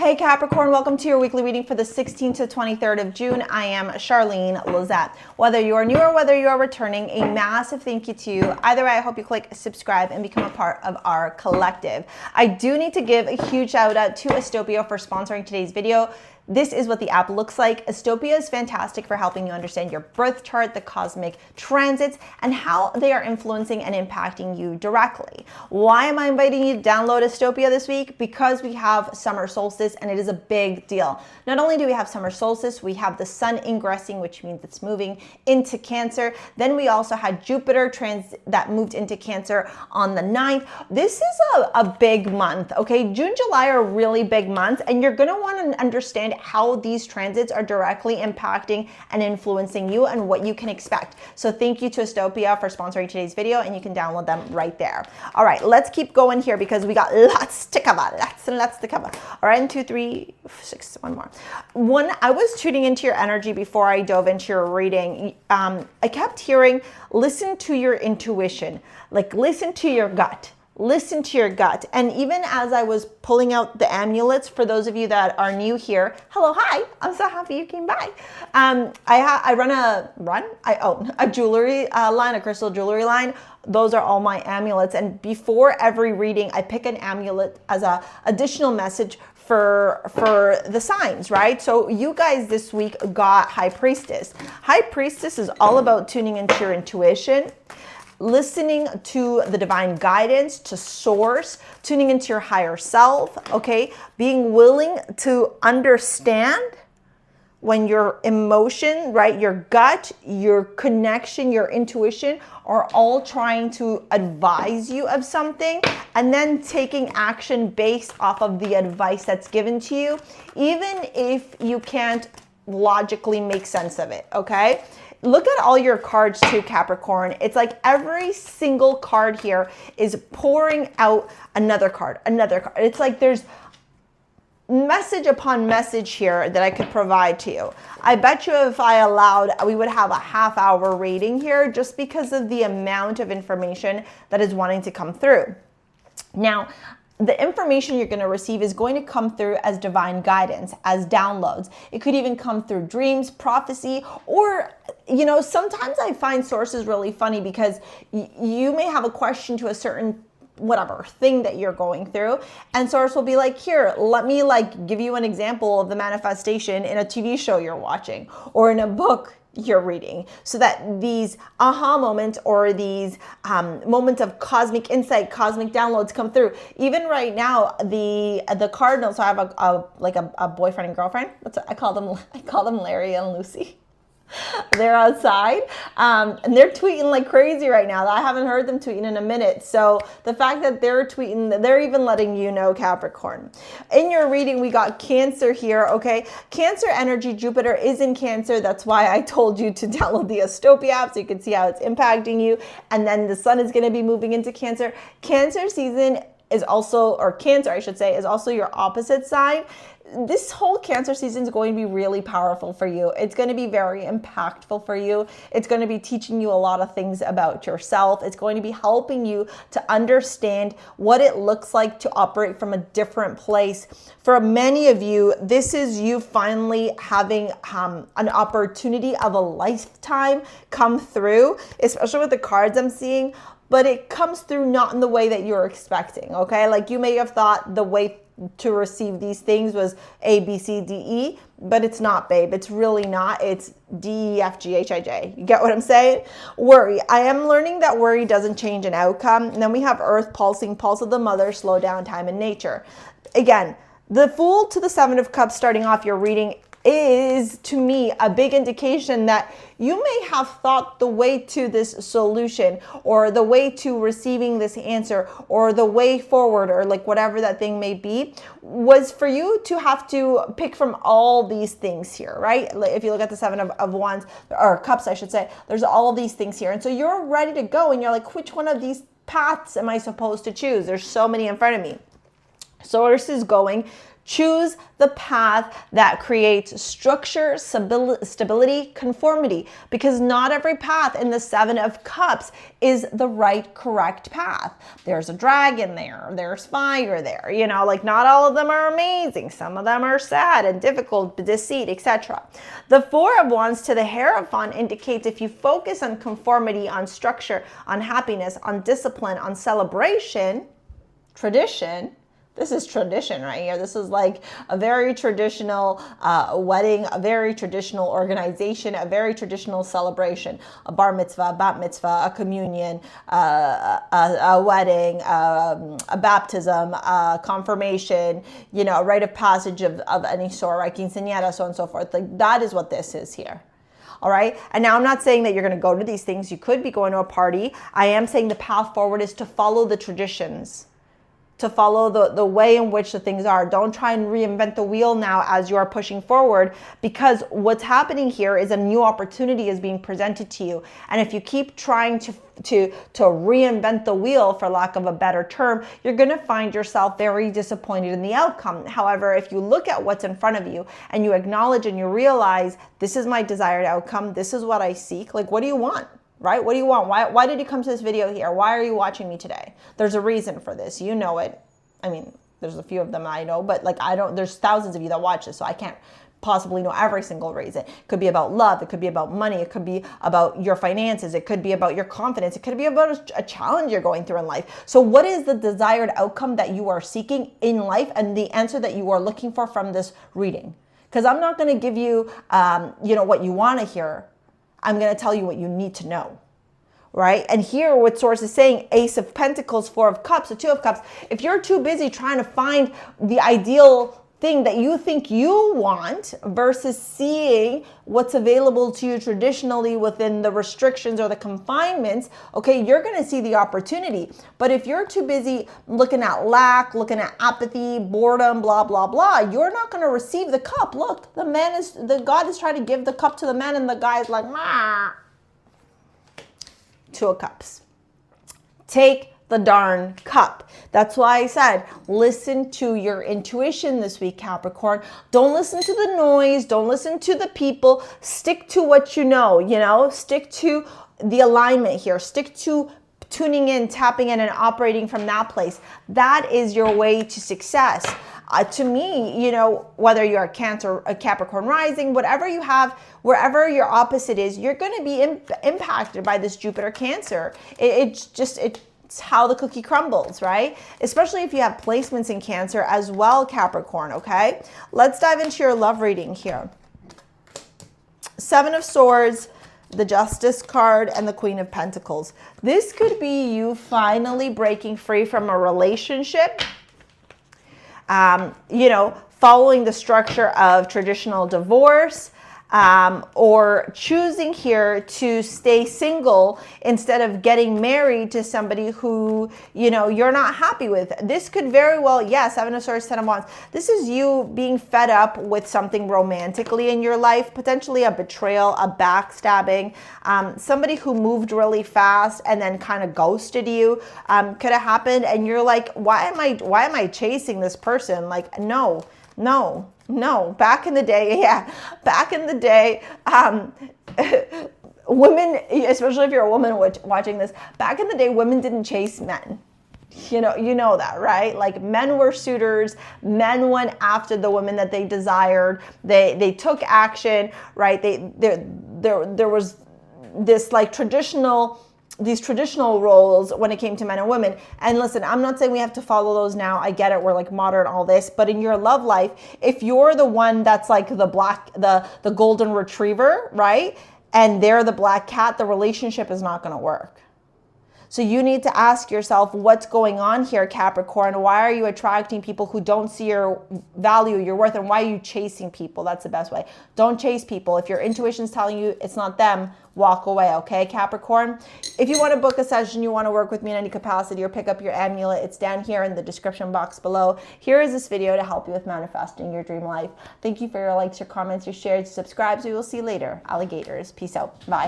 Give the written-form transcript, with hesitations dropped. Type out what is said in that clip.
Hey Capricorn, welcome to your weekly reading for the 16th to 23rd of June. I am Charlene Lizette. Whether you are new or whether you are returning, a massive thank you to you. Either way, I hope you click subscribe and become a part of our collective. I do need to give a huge shout out to Astopia for sponsoring today's video. This is what the app looks like. Astopia is fantastic for helping you understand your birth chart, the cosmic transits, and how they are influencing and impacting you directly. Why am I inviting you to download Astopia this week? Because we have summer solstice and it is a big deal. Not only do we have summer solstice, we have the sun ingressing, which means it's moving into Cancer. Then we also had Jupiter that moved into Cancer on the 9th. This is a big month, okay? June, July are really big months, and you're gonna wanna understand how these transits are directly impacting and influencing you and what you can expect. So thank you to Astopia for sponsoring today's video, and you can download them right there. All right, let's keep going here because we got lots to cover, lots and lots to cover. All right, 1, 2, 3, 6, one more. I was tuning into your energy before I dove into your reading. I kept hearing, listen to your intuition, like listen to your gut. Listen to your gut. And even as I was pulling out the amulets, for those of you that are new here, hello, hi, I'm so happy you came by. I own a jewelry line, a crystal jewelry line. Those are all my amulets. And before every reading, I pick an amulet as a additional message for the signs, right? So you guys this week got High Priestess. High Priestess is all about tuning into your intuition, listening to the divine guidance, to source, tuning into your higher self, okay? Being willing to understand when your emotion, right, your gut, your connection, your intuition are all trying to advise you of something, and then taking action based off of the advice that's given to you, even if you can't logically make sense of it, okay? Look at all your cards too, Capricorn. It's like every single card here is pouring out another card, another card. It's like there's message upon message here that I could provide to you. I bet you if I allowed, we would have a half-hour reading here just because of the amount of information that is wanting to come through. Now, the information you're going to receive is going to come through as divine guidance, as downloads. It could even come through dreams, prophecy, or, you know, sometimes I find sources really funny because you may have a question to a certain whatever thing that you're going through, and source will be like, here, let me like give you an example of the manifestation in a TV show you're watching or in a book you're reading, so that these aha moments or these moments of cosmic insight, cosmic downloads come through. Even right now, the cardinals. So I have a boyfriend and girlfriend. I call them Larry and Lucy. They're outside and they're tweeting like crazy right now. I haven't heard them tweeting in a minute. So the fact that they're tweeting, they're even letting you know, Capricorn. In your reading, we got Cancer here, okay? Cancer energy, Jupiter is in Cancer. That's why I told you to download the Astopia app so you can see how it's impacting you. And then the sun is going to be moving into Cancer. Cancer season is also, or Cancer, I should say, is also your opposite sign. This whole Cancer season is going to be really powerful for you. It's going to be very impactful for you. It's going to be teaching you a lot of things about yourself. It's going to be helping you to understand what it looks like to operate from a different place. For many of you, this is you finally having an opportunity of a lifetime come through, especially with the cards I'm seeing, but it comes through not in the way that you're expecting, okay? Like you may have thought the way to receive these things was A, B, C, D, E, but it's not, babe. It's really not. It's D, E, F, G, H, I, J. You get what I'm saying? Worry. I am learning that worry doesn't change an outcome. And then we have Earth pulsing, pulse of the mother, slow down, time in nature. Again, the Fool to the Seven of Cups starting off your reading is, to me, a big indication that you may have thought the way to this solution or the way to receiving this answer or the way forward or like whatever that thing may be was for you to have to pick from all these things here, right? If you look at the Seven of Wands, or Cups, I should say, there's all of these things here. And so you're ready to go and you're like, which one of these paths am I supposed to choose? There's so many in front of me. So this is going Choose the path that creates structure, stability, conformity, because not every path in the Seven of Cups is the right, correct path. There's a dragon there, there's fire there, you know, like not all of them are amazing. Some of them are sad and difficult, deceit, etc. The Four of Wands to the Hierophant indicates if you focus on conformity, on structure, on happiness, on discipline, on celebration, tradition. This is tradition right here. This is like a very traditional wedding, a very traditional organization, a very traditional celebration, a bar mitzvah, a bat mitzvah, a communion, a wedding, a baptism, a confirmation, you know, a rite of passage of any sort, right? Quinceañera, so on and so forth. Like that is what this is here. All right. And now I'm not saying that you're going to go to these things. You could be going to a party. I am saying the path forward is to follow the traditions, to follow the way in which the things are. Don't try and reinvent the wheel now as you are pushing forward, because what's happening here is a new opportunity is being presented to you. And if you keep trying to reinvent the wheel, for lack of a better term, you're going to find yourself very disappointed in the outcome. However, if you look at what's in front of you and you acknowledge and you realize, this is my desired outcome, this is what I seek, like, what do you want? Right? What do you want? Why did you come to this video here? Why are you watching me today? There's a reason for this. You know it. I mean, there's a few of them I know, but like there's thousands of you that watch this, so I can't possibly know every single reason. It could be about love. It could be about money. It could be about your finances. It could be about your confidence. It could be about a challenge you're going through in life. So what is the desired outcome that you are seeking in life and the answer that you are looking for from this reading? Because I'm not going to give you, you know, what you want to hear. I'm going to tell you what you need to know, right? And here what Source is saying, Ace of Pentacles, Four of Cups, the Two of Cups, if you're too busy trying to find the ideal thing that you think you want versus seeing what's available to you traditionally within the restrictions or the confinements, okay, you're going to see the opportunity. But if you're too busy looking at lack, looking at apathy, boredom, blah, blah, blah, you're not going to receive the cup. Look, God is trying to give the cup to the man and the guy is like, mah. Two of Cups. Take the darn cup. That's why I said, listen to your intuition this week, Capricorn. Don't listen to the noise. Don't listen to the people. Stick to what you know, stick to the alignment here. Stick to tuning in, tapping in, and operating from that place. That is your way to success. To me, you know, whether you're a Cancer, a Capricorn rising, whatever you have, wherever your opposite is, you're going to be impacted by this Jupiter Cancer. It's how the cookie crumbles, right? Especially if you have placements in Cancer as well, Capricorn, okay? Let's dive into your love reading here. Seven of Swords, the Justice card, and the Queen of Pentacles. This could be you finally breaking free from a relationship, you know, following the structure of traditional divorce, or choosing here to stay single instead of getting married to somebody who, you know, you're not happy with. This could very well, yes, Seven of Swords, Ten of Wands. This is you being fed up with something romantically in your life, potentially a betrayal, a backstabbing, somebody who moved really fast and then kind of ghosted you, could have happened. And you're like, why am I chasing this person? Like, no. Back in the day, women, especially if you're a woman watching this, back in the day, women didn't chase men. You know that, right? Like, men were suitors. Men went after the women that they desired. They took action, right? There was this like these traditional roles when it came to men and women. And listen, I'm not saying we have to follow those now. I get it. We're like modern, all this. But in your love life, if you're the one that's like the golden retriever, right? And they're the black cat, the relationship is not going to work. So you need to ask yourself, what's going on here, Capricorn? Why are you attracting people who don't see your value, your worth, and why are you chasing people? That's the best way. Don't chase people. If your intuition's telling you it's not them, walk away, okay, Capricorn? If you want to book a session, you want to work with me in any capacity or pick up your amulet, it's down here in the description box below. Here is this video to help you with manifesting your dream life. Thank you for your likes, your comments, your shares, your subscribes. We will see you later. Alligators. Peace out. Bye.